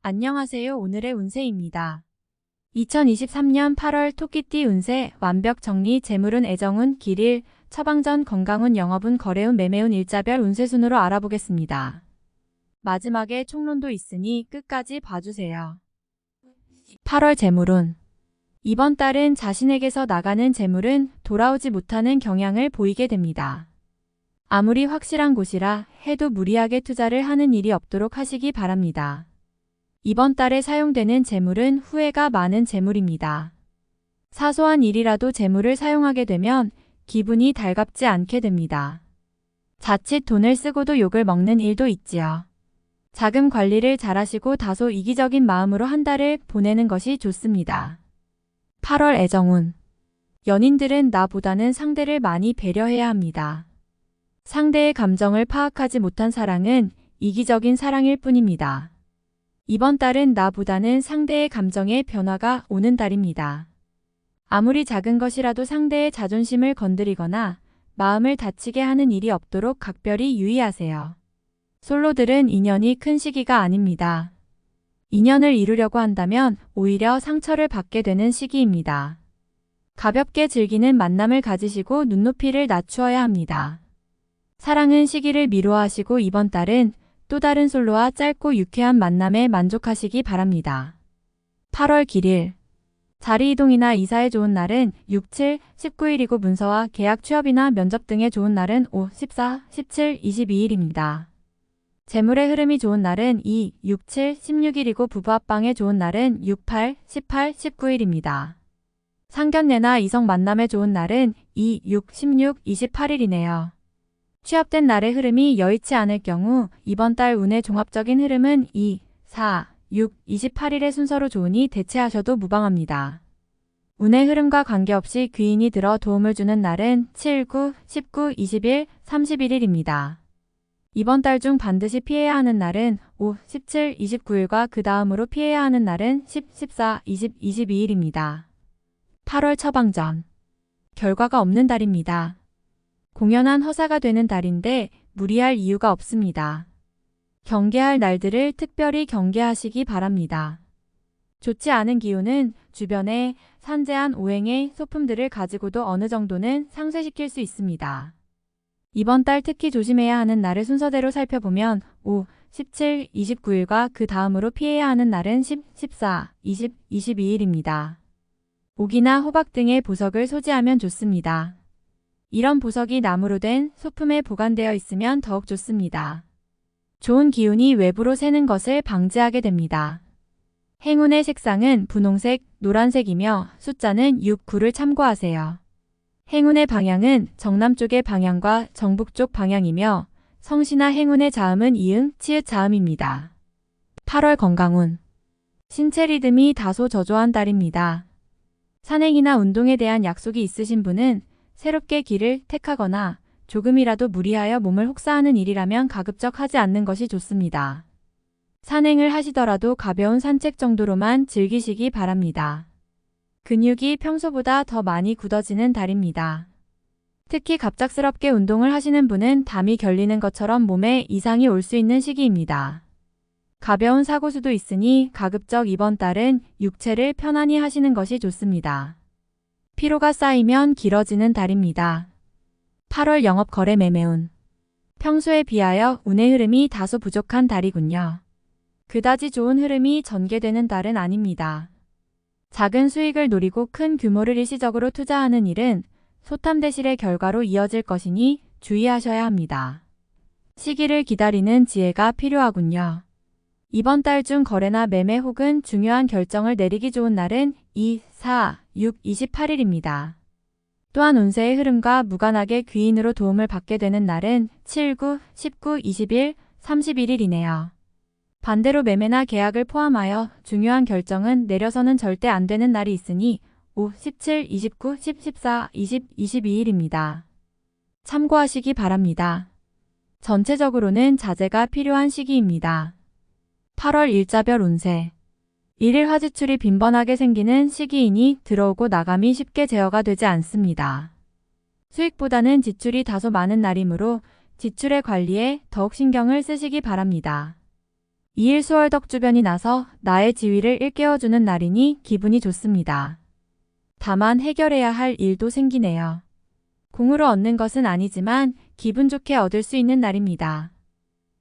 안녕하세요. 오늘의 운세입니다. 2023년 8월 토끼띠 운세 완벽 정리 재물운 애정운 길일 처방전 건강운 영업운 거래운 매매운 일자별 운세 순으로 알아보겠습니다. 마지막에 총론도 있으니 끝까지 봐주세요. 8월 재물운 이번 달은 자신에게서 나가는 재물은 돌아오지 못하는 경향을 보이게 됩니다. 아무리 확실한 곳이라 해도 무리하게 투자를 하는 일이 없도록 하시기 바랍니다. 이번 달에 사용되는 재물은 후회가 많은 재물입니다. 사소한 일이라도 재물을 사용하게 되면 기분이 달갑지 않게 됩니다. 자칫 돈을 쓰고도 욕을 먹는 일도 있지요. 자금 관리를 잘하시고 다소 이기적인 마음으로 한 달을 보내는 것이 좋습니다. 8월 애정운 연인들은 나보다는 상대를 많이 배려해야 합니다. 상대의 감정을 파악하지 못한 사랑은 이기적인 사랑일 뿐입니다. 이번 달은 나보다는 상대의 감정에 변화가 오는 달입니다. 아무리 작은 것이라도 상대의 자존심을 건드리거나 마음을 다치게 하는 일이 없도록 각별히 유의하세요. 솔로들은 인연이 큰 시기가 아닙니다. 인연을 이루려고 한다면 오히려 상처를 받게 되는 시기입니다. 가볍게 즐기는 만남을 가지시고 눈높이를 낮추어야 합니다. 사랑은 시기를 미루어하시고 이번 달은 또 다른 솔로와 짧고 유쾌한 만남에 만족하시기 바랍니다. 8월 길일 자리 이동이나 이사에 좋은 날은 6, 7, 19일이고 문서와 계약 취업이나 면접 등에 좋은 날은 5, 14, 17, 22일입니다. 재물의 흐름이 좋은 날은 2, 6, 7, 16일이고 부부 합방에 좋은 날은 6, 8, 18, 19일입니다. 상견례나 이성 만남에 좋은 날은 2, 6, 16, 28일이네요. 취업된 날의 흐름이 여의치 않을 경우 이번 달 운의 종합적인 흐름은 2, 4, 6, 28일의 순서로 좋으니 대체하셔도 무방합니다. 운의 흐름과 관계없이 귀인이 들어 도움을 주는 날은 7, 9, 19, 20일, 31일입니다. 이번 달 중 반드시 피해야 하는 날은 5, 17, 29일과 그 다음으로 피해야 하는 날은 10, 14, 20, 22일입니다. 8월 처방전 결과가 없는 달입니다. 공연한 허사가 되는 달인데 무리할 이유가 없습니다. 경계할 날들을 특별히 경계하시기 바랍니다. 좋지 않은 기운은 주변에 산재한 오행의 소품들을 가지고도 어느 정도는 상쇄시킬 수 있습니다. 이번 달 특히 조심해야 하는 날을 순서대로 살펴보면 5, 17, 29일과 그 다음으로 피해야 하는 날은 10, 14, 20, 22일입니다. 옥이나 호박 등의 보석을 소지하면 좋습니다. 이런 보석이 나무로 된 소품에 보관되어 있으면 더욱 좋습니다. 좋은 기운이 외부로 새는 것을 방지하게 됩니다. 행운의 색상은 분홍색, 노란색이며 숫자는 6, 9를 참고하세요. 행운의 방향은 정남쪽의 방향과 정북쪽 방향이며 성시나 행운의 자음은 이응, 치읓 자음입니다. 8월 건강운 신체 리듬이 다소 저조한 달입니다. 산행이나 운동에 대한 약속이 있으신 분은 새롭게 길을 택하거나 조금이라도 무리하여 몸을 혹사하는 일이라면 가급적 하지 않는 것이 좋습니다. 산행을 하시더라도 가벼운 산책 정도로만 즐기시기 바랍니다. 근육이 평소보다 더 많이 굳어지는 달입니다. 특히 갑작스럽게 운동을 하시는 분은 담이 결리는 것처럼 몸에 이상이 올 수 있는 시기입니다. 가벼운 사고수도 있으니 가급적 이번 달은 육체를 편안히 하시는 것이 좋습니다. 피로가 쌓이면 길어지는 달입니다. 8월 영업 거래 매매운 평소에 비하여 운의 흐름이 다소 부족한 달이군요. 그다지 좋은 흐름이 전개되는 달은 아닙니다. 작은 수익을 노리고 큰 규모를 일시적으로 투자하는 일은 소탐대실의 결과로 이어질 것이니 주의하셔야 합니다. 시기를 기다리는 지혜가 필요하군요. 이번 달 중 거래나 매매 혹은 중요한 결정을 내리기 좋은 날은 2, 4, 6, 28일입니다. 또한 운세의 흐름과 무관하게 귀인으로 도움을 받게 되는 날은 7, 9, 19, 20일, 31일이네요. 반대로 매매나 계약을 포함하여 중요한 결정은 내려서는 절대 안 되는 날이 있으니 5, 17, 29, 10, 14, 20, 22일입니다. 참고하시기 바랍니다. 전체적으로는 자제가 필요한 시기입니다. 8월 일자별 운세 일일 화지출이 빈번하게 생기는 시기이니 들어오고 나감이 쉽게 제어가 되지 않습니다. 수익보다는 지출이 다소 많은 날이므로 지출의 관리에 더욱 신경을 쓰시기 바랍니다. 2일 수월덕 주변이 나서 나의 지위를 일깨워주는 날이니 기분이 좋습니다. 다만 해결해야 할 일도 생기네요. 공으로 얻는 것은 아니지만 기분 좋게 얻을 수 있는 날입니다.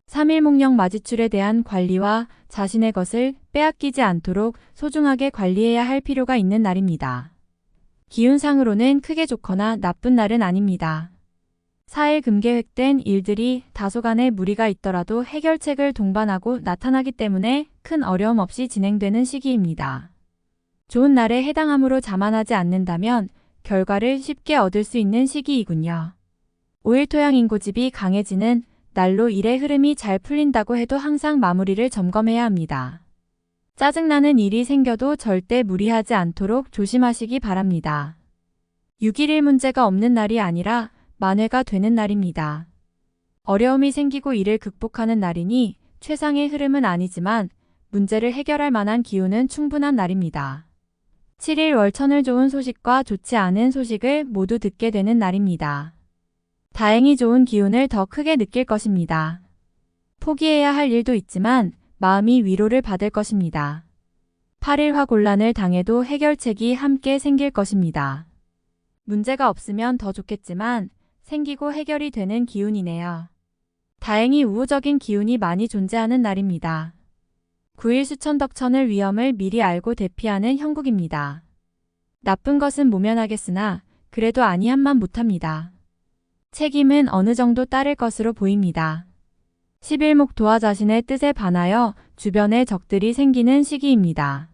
3일 목령 마지출에 대한 관리와 자신의 것을 빼앗기지 않도록 소중하게 관리해야 할 필요가 있는 날입니다. 기운상으로는 크게 좋거나 나쁜 날은 아닙니다. 4일 금계획된 일들이 다소간의 무리가 있더라도 해결책을 동반하고 나타나기 때문에 큰 어려움 없이 진행되는 시기입니다. 좋은 날에 해당함으로 자만하지 않는다면 결과를 쉽게 얻을 수 있는 시기이군요. 5일 토양인고집이 강해지는 날로 일의 흐름이 잘 풀린다고 해도 항상 마무리를 점검해야 합니다. 짜증나는 일이 생겨도 절대 무리하지 않도록 조심하시기 바랍니다. 6일일 문제가 없는 날이 아니라 만회가 되는 날입니다. 어려움이 생기고 이를 극복하는 날이니 최상의 흐름은 아니지만 문제를 해결할 만한 기운은 충분한 날입니다. 7일 월천을 좋은 소식과 좋지 않은 소식을 모두 듣게 되는 날입니다. 다행히 좋은 기운을 더 크게 느낄 것입니다. 포기해야 할 일도 있지만 마음이 위로를 받을 것입니다. 8일 화곤란을 당해도 해결책이 함께 생길 것입니다. 문제가 없으면 더 좋겠지만 생기고 해결이 되는 기운이네요. 다행히 우호적인 기운이 많이 존재하는 날입니다. 9일 수천덕천을 위험을 미리 알고 대피하는 형국입니다. 나쁜 것은 모면하겠으나 그래도 아니함만 못합니다. 책임은 어느 정도 따를 것으로 보입니다. 11목 도화 자신의 뜻에 반하여 주변에 적들이 생기는 시기입니다.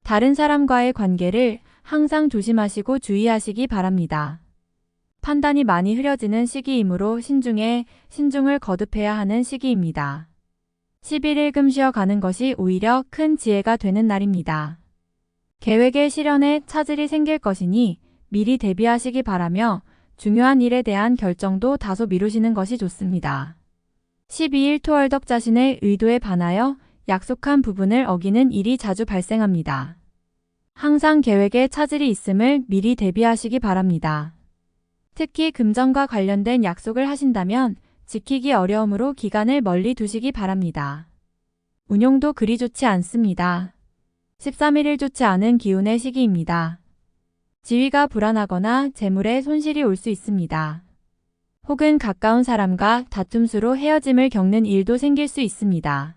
다른 사람과의 관계를 항상 조심하시고 주의하시기 바랍니다. 판단이 많이 흐려지는 시기이므로 신중을 거듭해야 하는 시기입니다. 11일 금 쉬어가는 것이 오히려 큰 지혜가 되는 날입니다. 계획의 실현에 차질이 생길 것이니 미리 대비하시기 바라며 중요한 일에 대한 결정도 다소 미루시는 것이 좋습니다. 12일 토월덕 자신의 의도에 반하여 약속한 부분을 어기는 일이 자주 발생합니다. 항상 계획에 차질이 있음을 미리 대비하시기 바랍니다. 특히 금전과 관련된 약속을 하신다면 지키기 어려우므로 기간을 멀리 두시기 바랍니다. 운용도 그리 좋지 않습니다. 13일일 좋지 않은 기운의 시기입니다. 지위가 불안하거나 재물에 손실이 올 수 있습니다. 혹은 가까운 사람과 다툼수로 헤어짐을 겪는 일도 생길 수 있습니다.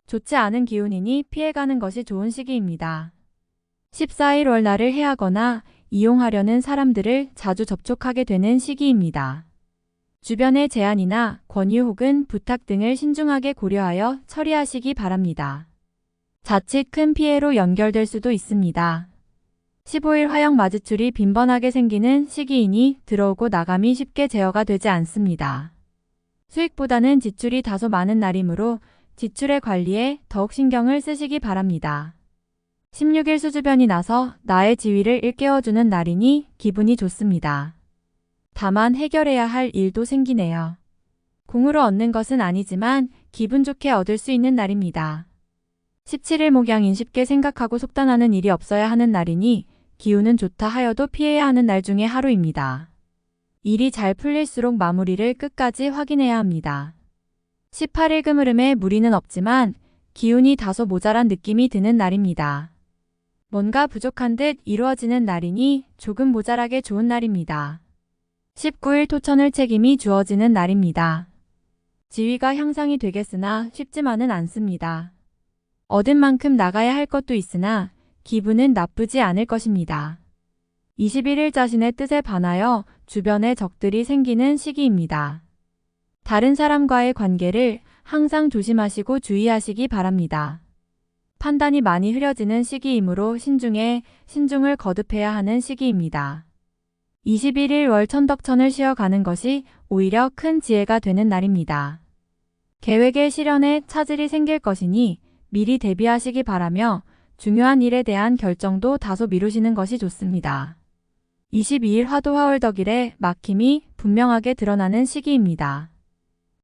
좋지 않은 기운이니 피해가는 것이 좋은 시기입니다. 14일 월날을 해하거나 이용하려는 사람들을 자주 접촉하게 되는 시기입니다. 주변의 제안이나 권유 혹은 부탁 등을 신중하게 고려하여 처리하시기 바랍니다. 자칫 큰 피해로 연결될 수도 있습니다. 15일 화역 마지출이 빈번하게 생기는 시기이니 들어오고 나감이 쉽게 제어가 되지 않습니다. 수익보다는 지출이 다소 많은 날이므로 지출의 관리에 더욱 신경을 쓰시기 바랍니다. 16일 수주변이 나서 나의 지위를 일깨워주는 날이니 기분이 좋습니다. 다만 해결해야 할 일도 생기네요. 공으로 얻는 것은 아니지만 기분 좋게 얻을 수 있는 날입니다. 17일 목양인 쉽게 생각하고 속단하는 일이 없어야 하는 날이니 기운은 좋다 하여도 피해야 하는 날 중에 하루입니다. 일이 잘 풀릴수록 마무리를 끝까지 확인해야 합니다. 18일 금흐름에 무리는 없지만 기운이 다소 모자란 느낌이 드는 날입니다. 뭔가 부족한 듯 이루어지는 날이니 조금 모자라게 좋은 날입니다. 19일 토천을 책임이 주어지는 날입니다. 지위가 향상이 되겠으나 쉽지만은 않습니다. 얻은 만큼 나가야 할 것도 있으나 기분은 나쁘지 않을 것입니다. 21일 자신의 뜻에 반하여 주변에 적들이 생기는 시기입니다. 다른 사람과의 관계를 항상 조심하시고 주의하시기 바랍니다. 판단이 많이 흐려지는 시기이므로 신중을 거듭해야 하는 시기입니다. 21일 월천덕천을 쉬어가는 것이 오히려 큰 지혜가 되는 날입니다. 계획의 실현에 차질이 생길 것이니 미리 대비하시기 바라며 중요한 일에 대한 결정도 다소 미루시는 것이 좋습니다. 22일 화도화월덕일에 막힘이 분명하게 드러나는 시기입니다.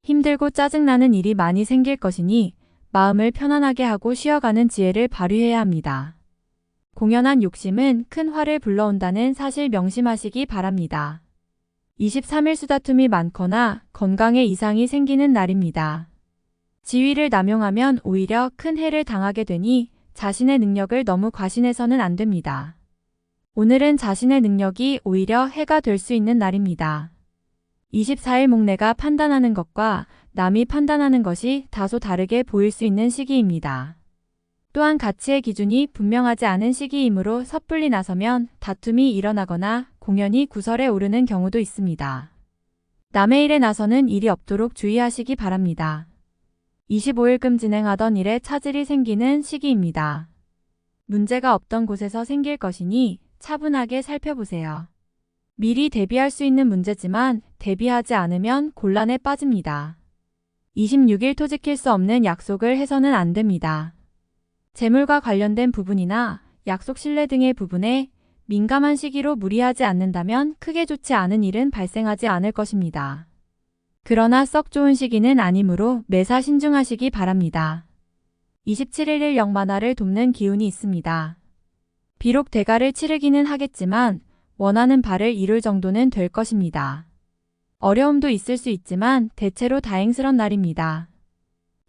힘들고 짜증나는 일이 많이 생길 것이니 마음을 편안하게 하고 쉬어가는 지혜를 발휘해야 합니다. 공연한 욕심은 큰 화를 불러온다는 사실 명심하시기 바랍니다. 23일 수다툼이 많거나 건강에 이상이 생기는 날입니다. 지위를 남용하면 오히려 큰 해를 당하게 되니 자신의 능력을 너무 과신해서는 안 됩니다. 오늘은 자신의 능력이 오히려 해가 될 수 있는 날입니다. 24일 목내가 판단하는 것과 남이 판단하는 것이 다소 다르게 보일 수 있는 시기입니다. 또한 가치의 기준이 분명하지 않은 시기이므로 섣불리 나서면 다툼이 일어나거나 공연이 구설에 오르는 경우도 있습니다. 남의 일에 나서는 일이 없도록 주의하시기 바랍니다. 25일금 진행하던 일에 차질이 생기는 시기입니다. 문제가 없던 곳에서 생길 것이니 차분하게 살펴보세요. 미리 대비할 수 있는 문제지만 대비하지 않으면 곤란에 빠집니다. 26일 토지킬 수 없는 약속을 해서는 안 됩니다. 재물과 관련된 부분이나 약속 신뢰 등의 부분에 민감한 시기로 무리하지 않는다면 크게 좋지 않은 일은 발생하지 않을 것입니다. 그러나 썩 좋은 시기는 아니므로 매사 신중하시기 바랍니다. 27일 영만화를 돕는 기운이 있습니다. 비록 대가를 치르기는 하겠지만 원하는 바를 이룰 정도는 될 것입니다. 어려움도 있을 수 있지만 대체로 다행스런 날입니다.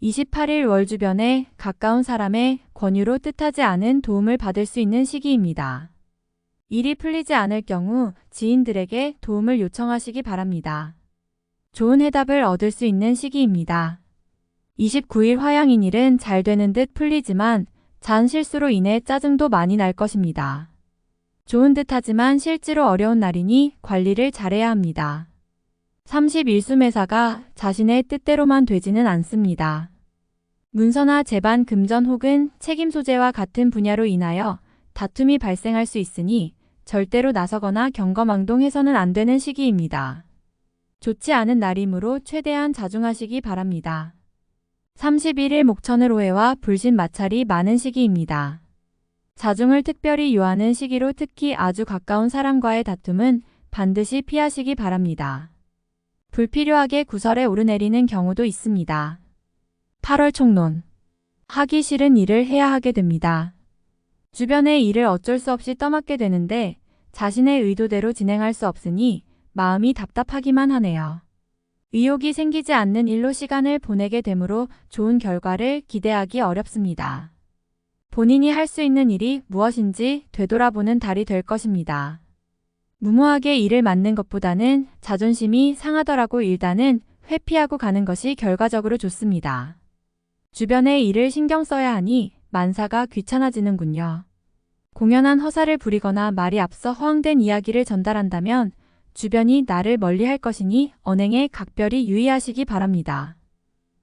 28일 월 주변에 가까운 사람의 권유로 뜻하지 않은 도움을 받을 수 있는 시기입니다. 일이 풀리지 않을 경우 지인들에게 도움을 요청하시기 바랍니다. 좋은 해답을 얻을 수 있는 시기입니다. 29일 화양인일은 잘 되는 듯 풀리지만 잔 실수로 인해 짜증도 많이 날 것입니다. 좋은 듯하지만 실제로 어려운 날이니 관리를 잘해야 합니다. 31수매사가 자신의 뜻대로만 되지는 않습니다. 문서나 재반, 금전 혹은 책임 소재와 같은 분야로 인하여 다툼이 발생할 수 있으니 절대로 나서거나 경거망동해서는 안 되는 시기입니다. 좋지 않은 날이므로 최대한 자중하시기 바랍니다. 31일 목천을 오해와 불신 마찰이 많은 시기입니다. 자중을 특별히 요하는 시기로 특히 아주 가까운 사람과의 다툼은 반드시 피하시기 바랍니다. 불필요하게 구설에 오르내리는 경우도 있습니다. 8월 총론. 하기 싫은 일을 해야 하게 됩니다. 주변의 일을 어쩔 수 없이 떠맡게 되는데 자신의 의도대로 진행할 수 없으니 마음이 답답하기만 하네요. 의욕이 생기지 않는 일로 시간을 보내게 되므로 좋은 결과를 기대하기 어렵습니다. 본인이 할 수 있는 일이 무엇인지 되돌아보는 달이 될 것입니다. 무모하게 일을 맡는 것보다는 자존심이 상하더라도 일단은 회피하고 가는 것이 결과적으로 좋습니다. 주변의 일을 신경 써야 하니 만사가 귀찮아지는군요. 공연한 허사를 부리거나 말이 앞서 허황된 이야기를 전달한다면 주변이 나를 멀리할 것이니 언행에 각별히 유의하시기 바랍니다.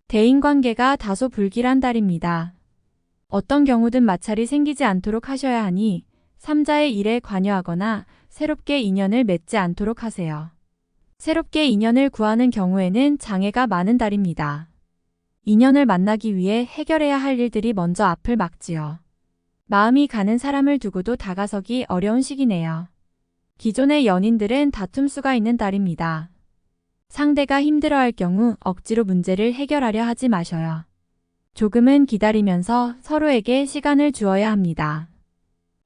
대인관계가 다소 불길한 달입니다. 어떤 경우든 마찰이 생기지 않도록 하셔야 하니 삼자의 일에 관여하거나 새롭게 인연을 맺지 않도록 하세요. 새롭게 인연을 구하는 경우에는 장애가 많은 달입니다. 인연을 만나기 위해 해결해야 할 일들이 먼저 앞을 막지요. 마음이 가는 사람을 두고도 다가서기 어려운 시기네요. 기존의 연인들은 다툼수가 있는 달입니다. 상대가 힘들어할 경우 억지로 문제를 해결하려 하지 마셔요. 조금은 기다리면서 서로에게 시간을 주어야 합니다.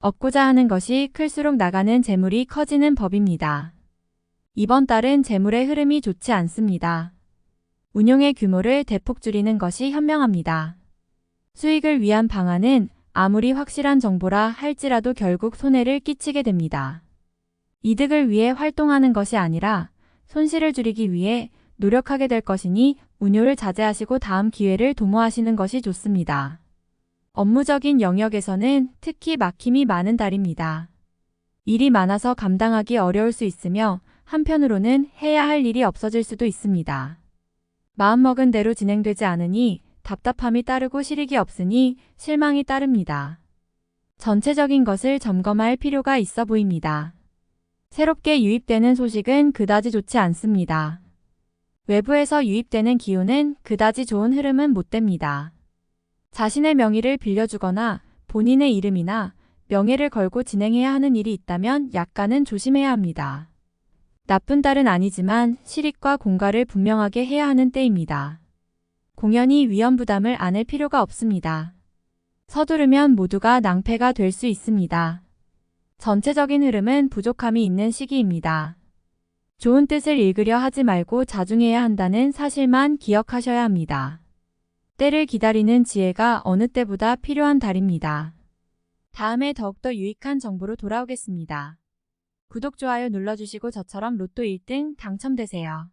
얻고자 하는 것이 클수록 나가는 재물이 커지는 법입니다. 이번 달은 재물의 흐름이 좋지 않습니다. 운용의 규모를 대폭 줄이는 것이 현명합니다. 수익을 위한 방안은 아무리 확실한 정보라 할지라도 결국 손해를 끼치게 됩니다. 이득을 위해 활동하는 것이 아니라 손실을 줄이기 위해 노력하게 될 것이니 운용을 자제하시고 다음 기회를 도모하시는 것이 좋습니다. 업무적인 영역에서는 특히 막힘이 많은 달입니다. 일이 많아서 감당하기 어려울 수 있으며 한편으로는 해야 할 일이 없어질 수도 있습니다. 마음먹은 대로 진행되지 않으니 답답함이 따르고 실익이 없으니 실망이 따릅니다. 전체적인 것을 점검할 필요가 있어 보입니다. 새롭게 유입되는 소식은 그다지 좋지 않습니다. 외부에서 유입되는 기운은 그다지 좋은 흐름은 못 됩니다. 자신의 명의를 빌려주거나 본인의 이름이나 명예를 걸고 진행해야 하는 일이 있다면 약간은 조심해야 합니다. 나쁜 달은 아니지만 실익과 공과를 분명하게 해야 하는 때입니다. 공연히 위험 부담을 안을 필요가 없습니다. 서두르면 모두가 낭패가 될 수 있습니다. 전체적인 흐름은 부족함이 있는 시기입니다. 좋은 뜻을 읽으려 하지 말고 자중해야 한다는 사실만 기억하셔야 합니다. 때를 기다리는 지혜가 어느 때보다 필요한 달입니다. 다음에 더욱더 유익한 정보로 돌아오겠습니다. 구독, 좋아요 눌러주시고 저처럼 로또 1등 당첨되세요.